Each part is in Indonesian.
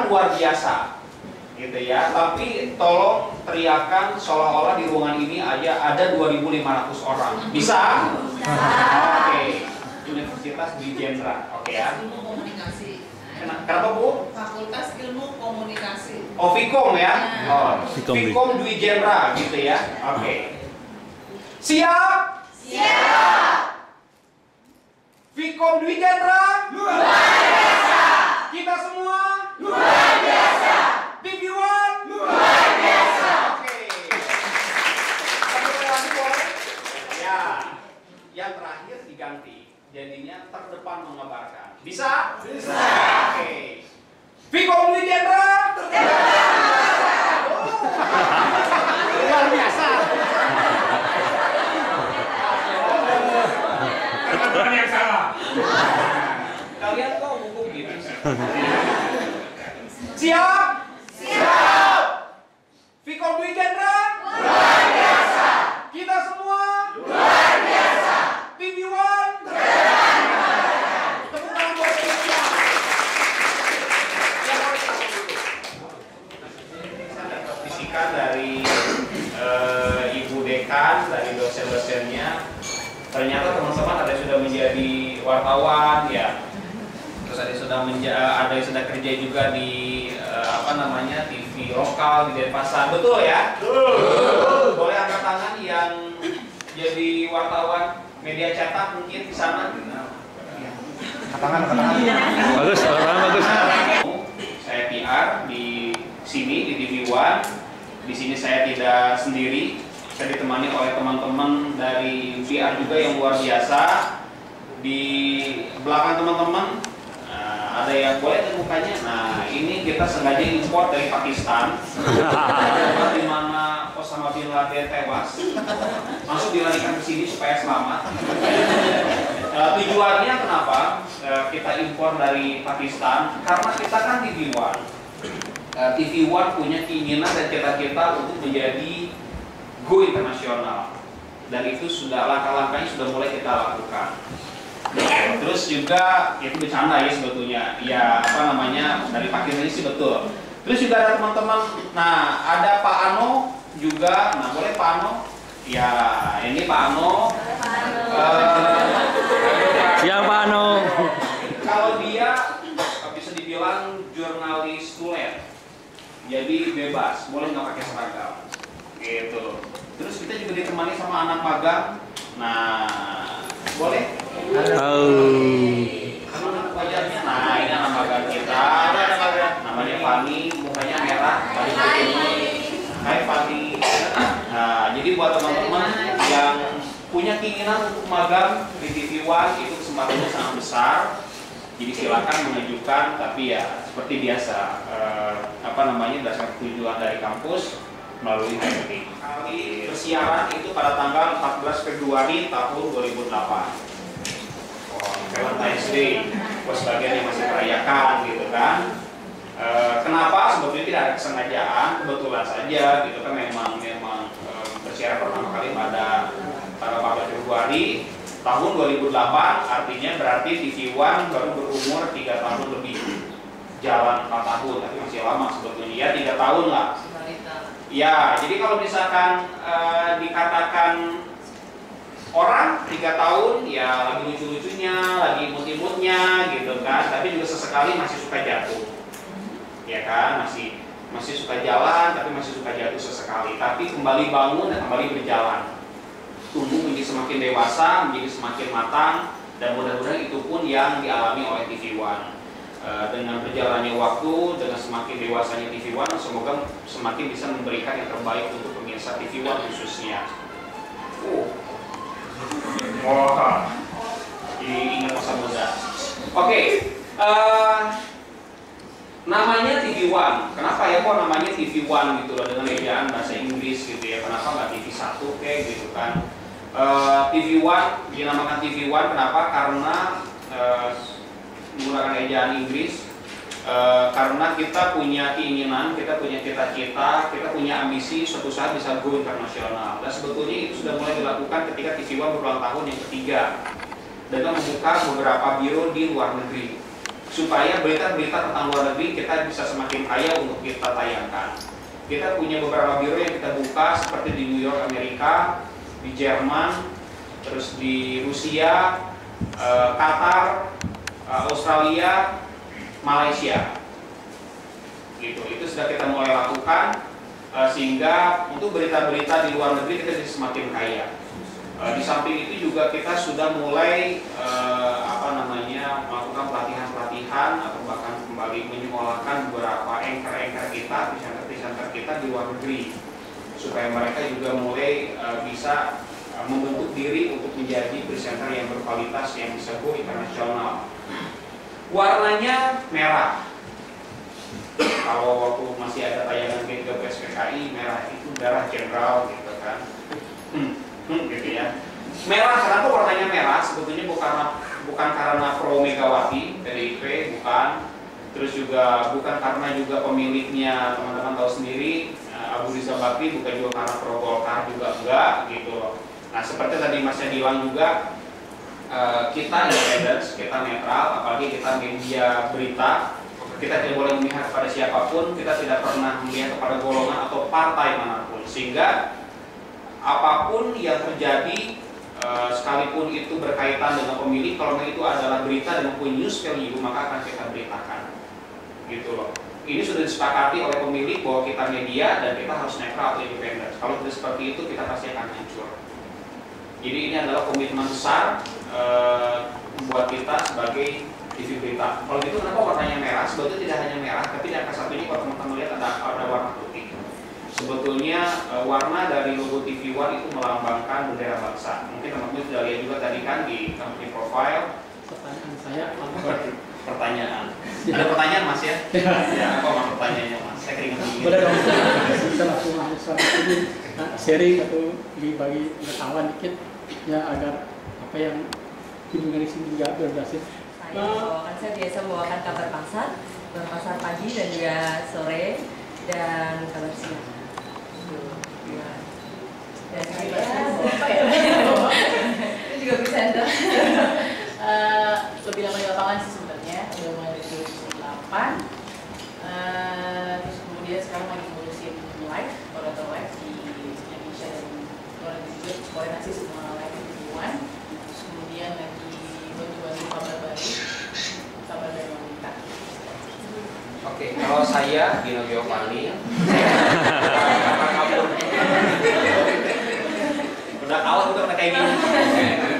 teriakan luar biasa, gitu ya. Tapi tolong teriakan seolah-olah di ruangan ini aja ada 2.500 orang. Bisa? Oke. Universitas Dwi Jendra, oke ya. Ilmu komunikasi. Kenapa Bu? Fakultas Ilmu Komunikasi. Oh, Vkom ya? Oh, Vkom. Vkom Dwi Jendra, gitu ya. Oke. Siap? Siap. Vkom Dwi Jendra? Luar biasa. Kita semua? Luar biasa. TV One? Luar biasa. Oke. Satu kali lagi boleh? Ya. Yang terakhir diganti. Jadinya terdepan mengabarkan. Bisa? Bisa. Oke. Vkom Dwi Jendra? Luar biasa. Bukan yang salah. Kalian kok gugup gitu sih? Siap? Siap. Vkom Dwi Jendra? Luar biasa. Kita semua? Luar biasa. TV One? Tepuk tangan buat Indonesia. Ya, boleh tahu dulu. Saya dapat bisikan dari Ibu Dekan, dari dosen-dosennya. Ternyata teman-teman ada yang sudah menjadi wartawan, ya. Terus ada yang sudah kerja juga di TV lokal di Denpasar, betul ya? Betul. Boleh angkat tangan yang jadi wartawan media cetak mungkin di sana. Angkat tangan. Bagus, bagus. Saya PR di sini di TV One. Di sini saya tidak sendiri. Saya ditemani oleh teman-teman dari PR juga yang luar biasa. Di belakang teman-teman ada yang boleh lihat mukanya. Nah, ini kita sengaja import dari Pakistan. Di mana Osama bin Laden tewas, masuk dilarikan ke sini supaya selamat. Tujuannya kenapa kita impor dari Pakistan? Karena kita kan TV One. TV One punya keinginan dan cita-cita untuk menjadi go internasional, dan itu sudah langkah-langkahnya sudah mulai kita lakukan. Terus juga itu bercanda ya sebetulnya, ya dari Pakistan ini sih betul. Terus juga ada teman-teman, nah ada Pak Ano juga, nah boleh Pak Ano, ya ini Pak Ano. Siapa Ano? Kalau dia bisa dibilang jurnalis tulen, jadi bebas, boleh nggak pakai seragam, gitu. Terus kita juga ditemani sama anak magang, nah boleh? Wajahnya, nah ini anak magang kita, namanya Fani, mukanya merah, Hai Fani. Nah, jadi buat teman-teman yang punya keinginan untuk magang di TV One, itu kesempatannya sangat besar. Jadi silakan mengajukan, tapi ya seperti biasa, berdasarkan tujuan dari kampus melalui HRD. Kali bersiaran itu pada tanggal 14 Februari tahun 2008. Valentine's Day, buat sebagian yang masih merayakan gitu kan. Kenapa? Sebetulnya tidak ada kesengajaan, kebetulan saja gitu kan, memang bersiaran pertama kali pada tanggal 14 Februari tahun 2008, artinya berarti TV One baru berumur 3 tahun lebih. Jalan 4 tahun, tapi masih lama sebetulnya, ya 3 tahun lah. Ya, jadi kalau misalkan dikatakan orang 3 tahun, ya lagi lucu-lucunya, lagi imut-imutnya gitu kan, tapi juga sesekali masih suka jatuh, ya kan, masih suka jalan, tapi masih suka jatuh sesekali, tapi kembali bangun dan kembali berjalan, tumbuh menjadi semakin dewasa, menjadi semakin matang, dan mudah-mudahan itu pun yang dialami oleh TV One. Dengan berjalannya waktu, dengan semakin dewasanya TV One, semoga semakin bisa memberikan yang terbaik untuk pemirsa TV One khususnya. Wah, ingat masa muda. Oke, namanya TV One. Kenapa ya kok namanya TV One gitu loh, dengan ejaan bahasa Inggris gitu ya? Kenapa nggak TV 1 kayak gitu kan? TV One dinamakan TV One kenapa? Karena menggunakan ejaan Inggris, karena kita punya keinginan, kita punya cita-cita, kita punya ambisi suatu saat bisa go internasional. Dan sebetulnya itu sudah mulai dilakukan ketika TV One berulang tahun yang ketiga, dengan membuka beberapa biro di luar negeri. supaya berita-berita tentang luar negeri kita bisa semakin kaya untuk kita tayangkan. Kita punya beberapa biro yang kita buka seperti di New York, Amerika, di Jerman, terus di Rusia, Qatar, Australia, Malaysia. Gitu. Itu sudah kita mulai lakukan sehingga untuk berita-berita di luar negeri kita bisa semakin kaya. Di samping itu juga kita sudah mulai melakukan pelatihan-pelatihan atau bahkan kembali menyekolahkan beberapa anchor-anchor kita, presenter-presenter kita di luar negeri supaya mereka juga mulai bisa membentuk diri untuk menjadi presenter yang berkualitas yang bisa go internasional. Warnanya merah. Kalau waktu masih ada tayangan G3 PSPKI, merah itu darah jenderal gitu kan. Gitu ya. Merah, kenapa warnanya merah? Sebetulnya bukan karena pro Megawati, PDIP, bukan. Terus juga bukan karena juga pemiliknya, teman-teman tahu sendiri, Abu Rizal Bakri, bukan juga karena pro Golkar juga enggak gitu loh. Nah, seperti tadi Masnya bilang juga, kita independen, kita netral, apalagi kita media berita, kita tidak boleh memihak kepada siapapun, kita tidak pernah memihak kepada golongan atau partai manapun, sehingga apapun yang terjadi, sekalipun itu berkaitan dengan pemilih, kalau itu adalah berita dan mempunyai news value, maka akan kita beritakan, gitu loh. Ini sudah disepakati oleh pemilik bahwa kita media dan kita harus netral atau independen. Kalau tidak seperti itu, kita pasti akan hancur. Jadi ini adalah komitmen besar buat kita sebagai TV berita. Kalau gitu kenapa warnanya merah? Sebetulnya tidak hanya merah, tapi di angka satunya kalau teman-teman lihat ada warna putih. Sebetulnya warna dari logo TV One itu melambangkan bendera bangsa. Mungkin teman-teman sudah lihat juga tadi kan di company profile. Pertanyaan saya apa? Pertanyaan. Ada pertanyaan Mas ya? Ya, apa mas pertanyaannya Mas? Saya keringat dingin. Boleh dong. Kita langsung masuk ini sharing atau bagi pengetahuan dikit ya agar apa yang hubungan di sini juga berhasil. Saya biasa membawakan kabar pasar pagi dan juga sore dan kabar siang. Dan saya itu juga presenter. Lebih lama di lapangan sih sebenarnya, udah mulai dari 2008. Terus kemudian sekarang lagi ngurusin live, koordinator live di Indonesia dan luar negeri juga, koordinasi semua live di Taiwan. Terus kemudian lagi bantu-bantu kabar dari wanita. Oke, kalau saya Gino Giovanni, udah kalah udah kayak gini.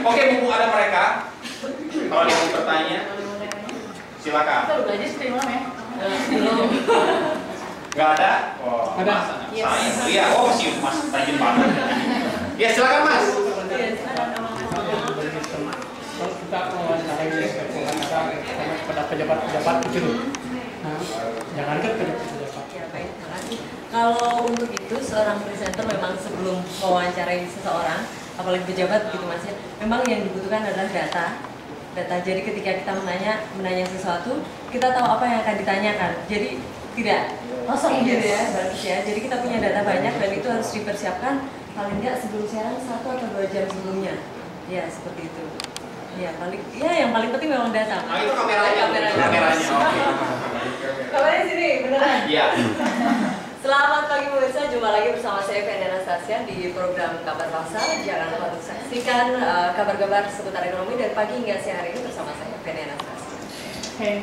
Oke, mumpung ada mereka, kalau ada yang mau bertanya, silakan. Kita udah belajar seperti malam ya? belum. Nggak ada? Oh, Ada. Mas, Yes. saya. Iya, oh sih Mas tajam banget. Ya silakan Mas. Kalau kita mewawancarai pada pejabat-pejabat itu, nah, jangan kan pejabat-pejabat. Ya, baik, terima kasih. Kalau untuk itu seorang presenter memang sebelum mewawancarai seseorang, apalagi pejabat begitu Mas ya, memang yang dibutuhkan adalah data. Jadi ketika kita menanya sesuatu, kita tahu apa yang akan ditanyakan. Jadi tidak kosong gitu ya, bagus ya. Jadi kita punya data banyak dan itu harus dipersiapkan paling nggak sebelum siaran 1 atau 2 jam sebelumnya. Ya seperti itu. Ya yang paling penting memang data. Nah itu kameranya. Oke. Kameranya sini, beneran. Iya. Selamat pagi pemirsa, jumpa lagi bersama saya Feni Anastasia di program Kabar Pasar. Jangan lupa untuk saksikan kabar-kabar seputar ekonomi dari pagi hingga siang hari ini bersama saya Feni Anastasia. Hey.